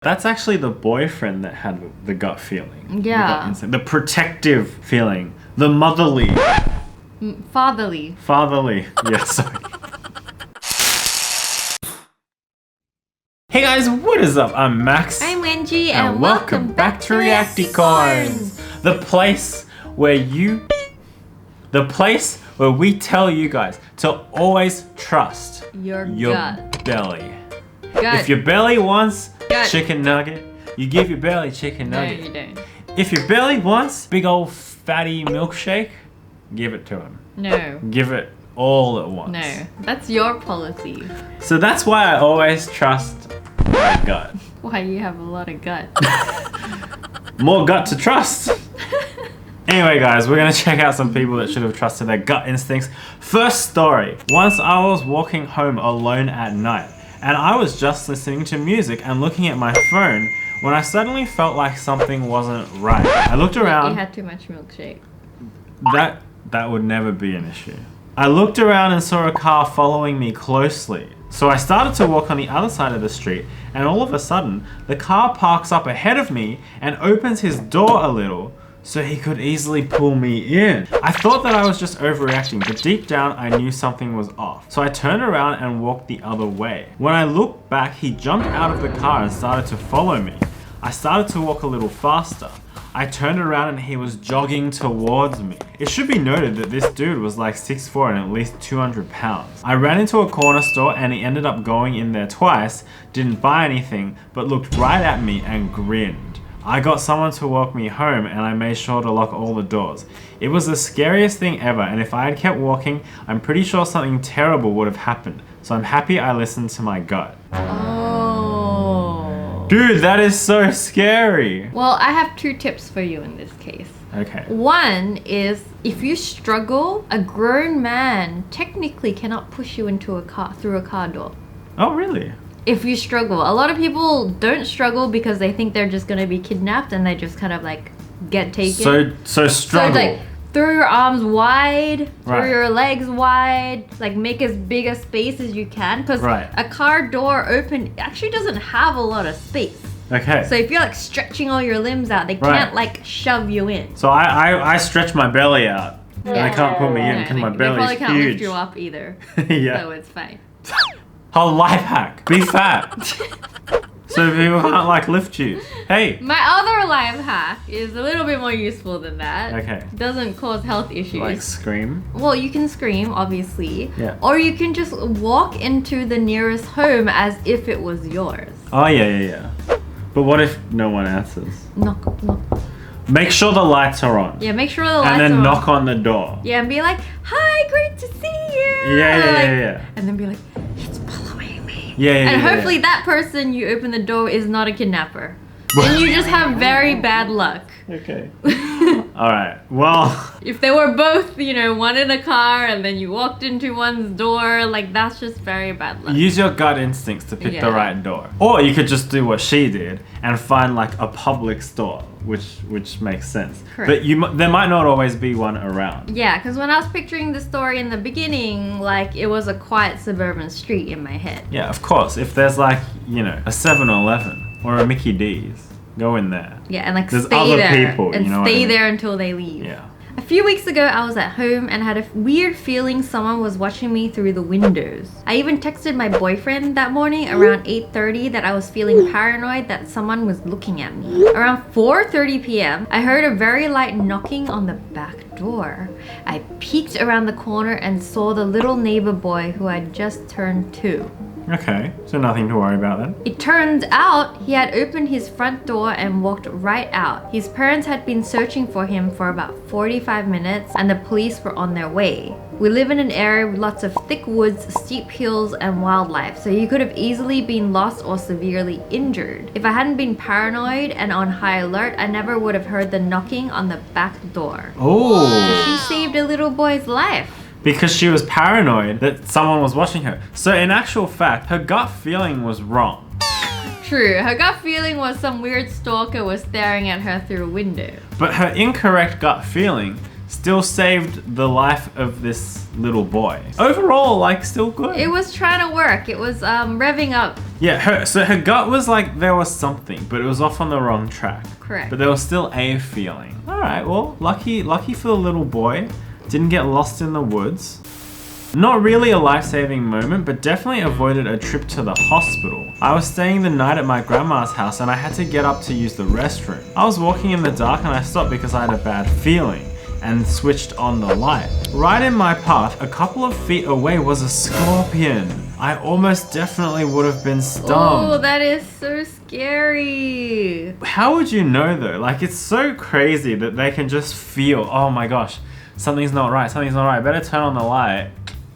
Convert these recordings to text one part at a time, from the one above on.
That's actually the boyfriend that had the gut feeling. Yeah. The protective feeling. The motherly. Fatherly. Fatherly. Yeah, sorry. Hey guys, what is up? I'm Max. I'm Wenji and welcome back to Reacticorns. The place where we tell you guys to always trust Your gut. belly. Gut. If your belly wants Gut. chicken nugget, you give your belly chicken No, nugget. you don't. If your belly wants big old fatty milkshake, give it to him. No. Give it all at once. No. That's your policy. So that's why I always trust my gut. Why you have a lot of gut. More gut to trust. Anyway guys, we're gonna check out some people that should have trusted their gut instincts. First story. Once I was walking home alone at night and I was just listening to music and looking at my phone when I suddenly felt like something wasn't right. I looked around. You had too much milkshake. That would never be an issue. I looked around and saw a car following me closely. So I started to walk on the other side of the street and all of a sudden the car parks up ahead of me and opens his door a little so he could easily pull me in. I thought that I was just overreacting, but deep down I knew something was off. So I turned around and walked the other way. When I looked back, he jumped out of the car and started to follow me. I started to walk a little faster. I turned around and he was jogging towards me. It should be noted that this dude was like 6'4" and at least 200 pounds. I ran into a corner store and he ended up going in there twice, didn't buy anything, but looked right at me and grinned. I got someone to walk me home and I made sure to lock all the doors. It was the scariest thing ever, and if I had kept walking, I'm pretty sure something terrible would have happened. So I'm happy I listened to my gut. Oh. Dude, that is so scary. Well, I have 2 tips for you in this case. Okay. One is if you struggle, a grown man technically cannot push you into a car through a car door. Oh, really? If you struggle. A lot of people don't struggle because they think they're just gonna be kidnapped and they just kind of like get taken. So struggle. So like throw your arms wide, throw Right. your legs wide, like make as big a space as you can, because Right. a car door open actually doesn't have a lot of space. Okay. So if you're like stretching all your limbs out, they Right. can't like shove you in. So I stretch my belly out and they can't put me in because my They belly's probably can't huge. lift you up either. Yeah. So it's fine. Oh, life hack. Be fat. So people can't like lift you. Hey. My other life hack is a little bit more useful than that. Okay. Doesn't cause health issues. Like scream. Well, you can scream, obviously. Yeah. Or you can just walk into the nearest home as if it was yours. Oh yeah. But what if no one answers? Knock, knock. Make sure the lights are on. Yeah, make sure the lights And are then on. knock on the door. Yeah, and be like, hi, great to see you. Yeah. And then be like, it's following me. Yeah. And hopefully that person you open the door is not a kidnapper. And you just have very bad luck. Okay. Alright. Well. If they were both, one in a car and then you walked into one's door, like that's just very bad luck. Use your gut instincts to pick the Yeah. right door. Or you could just do what she did and find like a public store, which makes sense. Correct. But there might not always be one around. Yeah, because when I was picturing the story in the beginning, like it was a quiet suburban street in my head. Yeah, of course. If there's like, a 7-Eleven or a Mickey D's, go in there. Yeah, and like There's stay other there people, and you know what I stay mean? there until they leave. Yeah. A few weeks ago, I was at home and had a weird feeling someone was watching me through the windows. I even texted my boyfriend that morning around 8:30 that I was feeling paranoid that someone was looking at me. Around 4:30 p.m., I heard a very light knocking on the back door. I peeked around the corner and saw the little neighbor boy who had just turned 2. Okay, so nothing to worry about then. It turns out he had opened his front door and walked right out. His parents had been searching for him for about 45 minutes and the police were on their way. We live in an area with lots of thick woods, steep hills, and wildlife, so he could have easily been lost or severely injured. If I hadn't been paranoid and on high alert, I never would have heard the knocking on the back door. Oh. She saved a little boy's life. Because she was paranoid that someone was watching her. So in actual fact, her gut feeling was wrong. True, her gut feeling was some weird stalker was staring at her through a window. But her incorrect gut feeling still saved the life of this little boy. Overall, like, still good. It was trying to work. It was revving up. Yeah, so her gut was like there was something, but it was off on the wrong track. Correct. But there was still a feeling. All right, well, lucky for the little boy. Didn't get lost in the woods. Not really a life-saving moment, but definitely avoided a trip to the hospital. I was staying the night at my grandma's house and I had to get up to use the restroom. I was walking in the dark and I stopped because I had a bad feeling and switched on the light. Right in my path, a couple of feet away was a scorpion. I almost definitely would have been stung. Oh, that is so scary. How would you know though? Like, it's so crazy that they can just feel, oh my gosh, something's not right, better turn on the light.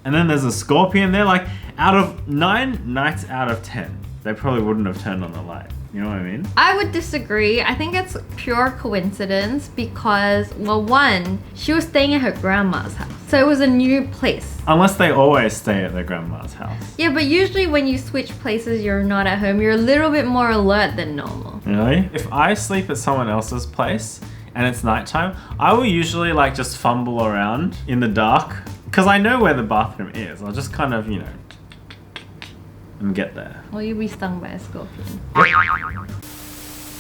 And then there's a scorpion there. Like, out of 9 nights out of 10, they probably wouldn't have turned on the light. You know what I mean? I would disagree. I think it's pure coincidence because, well, one, she was staying at her grandma's house. So it was a new place. Unless they always stay at their grandma's house. Yeah, but usually when you switch places, you're not at home. You're a little bit more alert than normal. Really? If I sleep at someone else's place and it's nighttime, I will usually like just fumble around in the dark because I know where the bathroom is. I'll just kind of, and get there. Well, you'll be stung by a scorpion.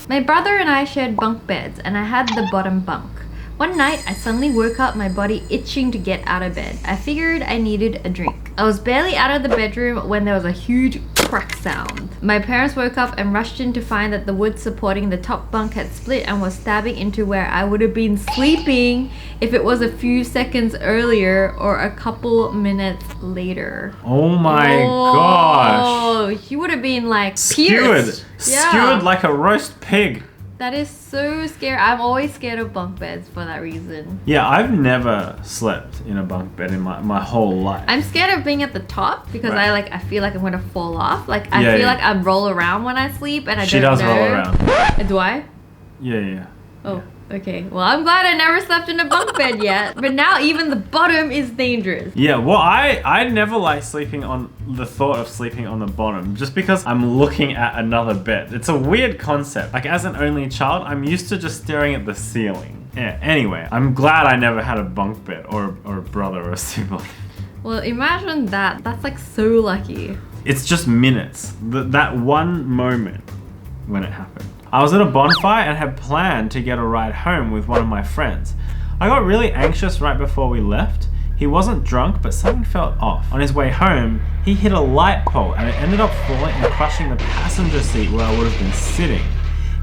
My brother and I shared bunk beds and I had the bottom bunk. One night, I suddenly woke up, my body itching to get out of bed. I figured I needed a drink. I was barely out of the bedroom when there was a huge crack sound. My parents woke up and rushed in to find that the wood supporting the top bunk had split and was stabbing into where I would have been sleeping if it was a few seconds earlier or a couple minutes later. Oh my gosh. Oh, he would have been like Skewered. pierced. Skewered like a roast pig. That is so scary. I'm always scared of bunk beds for that reason. Yeah, I've never slept in a bunk bed in my whole life. I'm scared of being at the top because Right. I feel like I'm gonna fall off. Like I feel like I roll around when I sleep and She don't know. does roll around. Do I? Yeah. Oh, okay. Well, I'm glad I never slept in a bunk bed yet. But now even the bottom is dangerous. Yeah, well, I never like sleeping on the thought of sleeping on the bottom just because I'm looking at another bed. It's a weird concept. Like, as an only child, I'm used to just staring at the ceiling. Yeah, anyway, I'm glad I never had a bunk bed or a brother or a sibling. Well, imagine that. That's like so lucky. It's just minutes. That one moment when it happened. I was at a bonfire and had planned to get a ride home with one of my friends. I got really anxious right before we left. He wasn't drunk, but something felt off. On his way home, he hit a light pole and it ended up falling and crushing the passenger seat where I would have been sitting.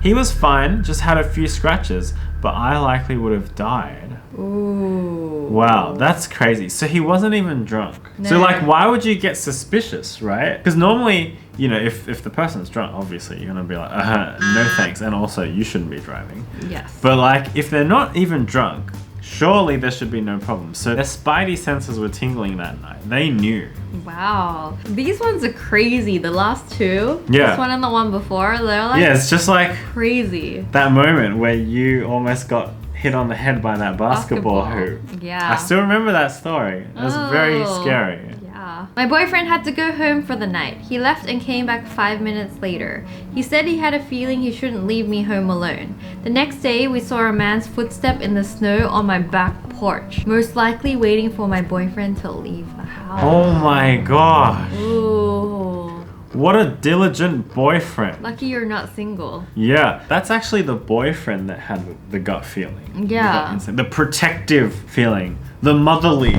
He was fine, just had a few scratches, but I likely would have died. Ooh. Wow, that's crazy. So he wasn't even drunk. No. So like, why would you get suspicious, right? Because normally, if the person's drunk, obviously you're gonna be like, no thanks, and also you shouldn't be driving. Yes. But like, if they're not even drunk, surely there should be no problem. So their spidey senses were tingling that night. They knew. Wow. These ones are crazy. The last two. Yeah. This one and the one before, they're like Yeah, it's just like crazy. that moment where you almost got hit on the head by that basketball hoop. Yeah. I still remember that story. It was very Oh. scary. Yeah. My boyfriend had to go home for the night. He left and came back 5 minutes later. He said he had a feeling he shouldn't leave me home alone. The next day, we saw a man's footstep in the snow on my back porch, most likely waiting for my boyfriend to leave the house. Oh my gosh. Ooh. What a diligent boyfriend. Lucky you're not single. Yeah, that's actually the boyfriend that had the gut feeling. Yeah. The gut instinct. The protective feeling. The motherly.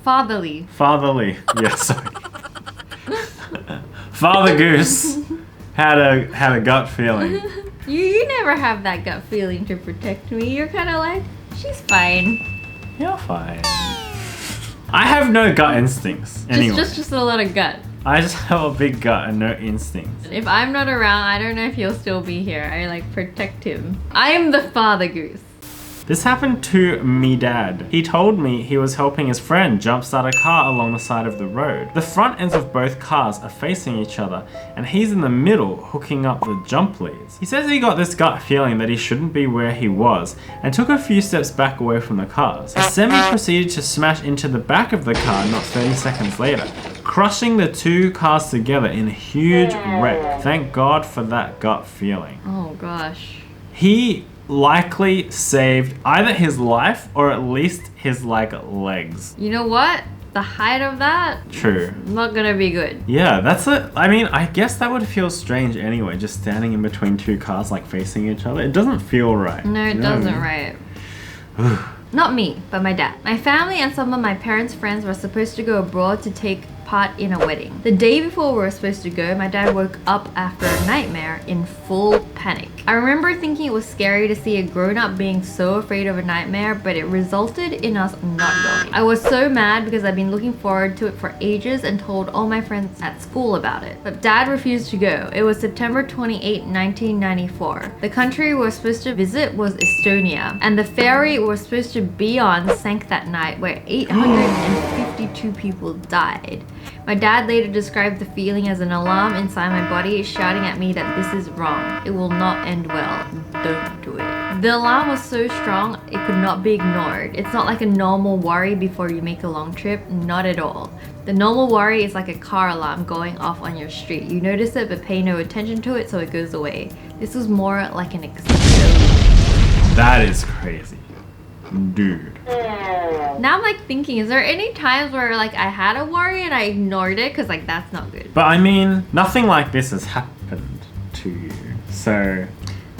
Fatherly. Fatherly. Yeah, sorry. Father Goose had a gut feeling. You never have that gut feeling to protect me. You're kind of like, she's fine. You're fine. I have no gut instincts. Anyway. Just a lot of gut. I just have a big gut and no instincts. If I'm not around, I don't know if he'll still be here. I like protect him. I am the father goose. This happened to me dad. He told me he was helping his friend jumpstart a car along the side of the road. The front ends of both cars are facing each other and he's in the middle hooking up the jump leads. He says he got this gut feeling that he shouldn't be where he was and took a few steps back away from the cars. A semi proceeded to smash into the back of the car not 30 seconds later, crushing the two cars together in a huge wreck. Thank God for that gut feeling. Oh gosh. He likely saved either his life or at least his like legs. You know what? The height of that, True. not gonna be good. Yeah, that's it. I mean, I guess that would feel strange anyway, just standing in between two cars like facing each other. It doesn't feel right. No, it You know what I doesn't mean? right. Not me, but my dad. My family and some of my parents' friends were supposed to go abroad to take part in a wedding. The day before we were supposed to go, my dad woke up after a nightmare in full panic. I remember thinking it was scary to see a grown-up being so afraid of a nightmare, but it resulted in us not going. I was so mad because I'd been looking forward to it for ages and told all my friends at school about it. But dad refused to go. It was September 28, 1994. The country we were supposed to visit was Estonia, and the ferry we were supposed to be on sank that night, where 852 people died. My dad later described the feeling as an alarm inside my body shouting at me that this is wrong. It will not end well. Don't do it. The alarm was so strong it could not be ignored. It's not like a normal worry before you make a long trip. Not at all. The normal worry is like a car alarm going off on your street. You notice it but pay no attention to it so it goes away. This was more like an explosion. That is crazy. Dude. Now I'm like thinking, is there any times where like I had a worry and I ignored it? Cause like that's not good. But I mean, nothing like this has happened to you. So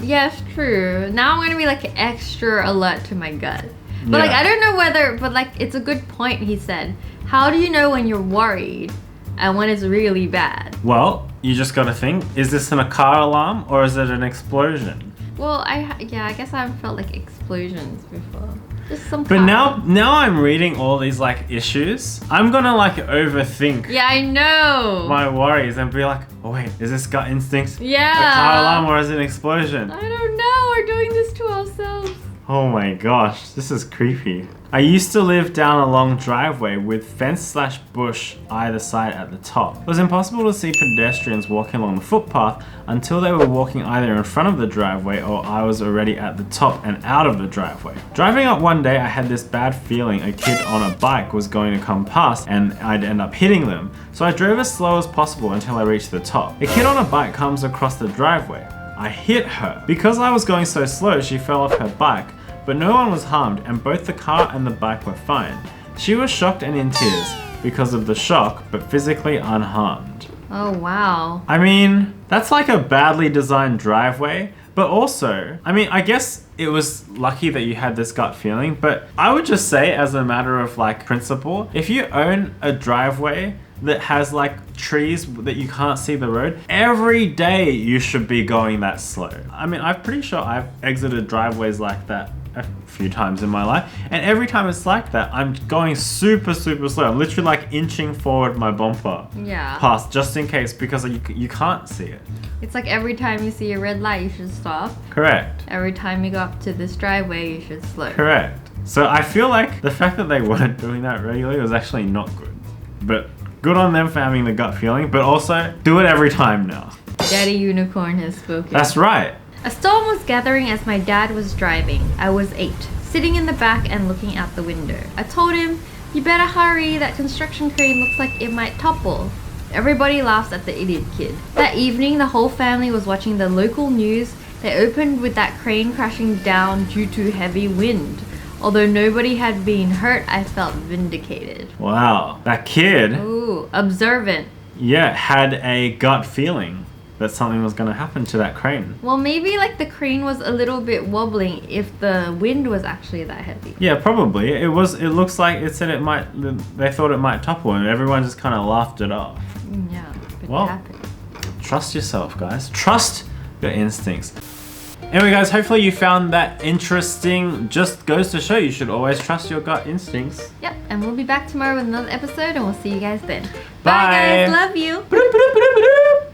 Yes, true. Now I'm gonna be like extra alert to my gut. But like Yeah. I don't know whether, but like it's a good point he said. How do you know when you're worried and when it's really bad? well, you just gotta think, is this a car alarm or is it an explosion? Well, I guess I haven't felt like explosions before. Just some But car. now I'm reading all these like issues. I'm gonna like overthink Yeah, I know. my worries and be like, oh wait, is this gut instinct Yeah. a car alarm or is it an explosion? I don't know. We're doing this to ourselves. Oh my gosh, this is creepy. I used to live down a long driveway with fence/bush either side at the top. It was impossible to see pedestrians walking along the footpath until they were walking either in front of the driveway or I was already at the top and out of the driveway. Driving up one day, I had this bad feeling a kid on a bike was going to come past and I'd end up hitting them. So I drove as slow as possible until I reached the top. A kid on a bike comes across the driveway. I hit her. Because I was going so slow, she fell off her bike, but no one was harmed and both the car and the bike were fine. She was shocked and in tears because of the shock, but physically unharmed. Oh wow. I mean, that's like a badly designed driveway, but also, I mean, I guess it was lucky that you had this gut feeling, but I would just say as a matter of like principle, if you own a driveway that has like trees that you can't see the road, every day you should be going that slow. I mean, I'm pretty sure I've exited driveways like that a few times in my life, and every time it's like that, I'm going super slow. I'm literally like inching forward my bumper Yeah. past just in case because you can't see it. It's like every time you see a red light, you should stop. Correct. Every time you go up to this driveway, you should slow. Correct. So I feel like the fact that they weren't doing that regularly was actually not good. But good on them for having the gut feeling, but also do it every time now. Daddy Unicorn has spoken. That's right. A storm was gathering as my dad was driving. I was 8, sitting in the back and looking out the window. I told him, "You better hurry, that construction crane looks like it might topple." Everybody laughs at the idiot kid. That evening, the whole family was watching the local news. They opened with that crane crashing down due to heavy wind. Although nobody had been hurt, I felt vindicated. Wow. That kid, Ooh, observant. yeah, had a gut feeling that something was going to happen to that crane. Well, maybe like the crane was a little bit wobbling if the wind was actually that heavy. Yeah, probably. It looks like it said they thought it might topple and everyone just kind of laughed it off. Yeah, but Well. it happened. Trust yourself, guys. Trust your instincts. Anyway, guys, hopefully you found that interesting. Just goes to show you should always trust your gut instincts. Yep, and we'll be back tomorrow with another episode and we'll see you guys then. Bye. Bye guys, love you.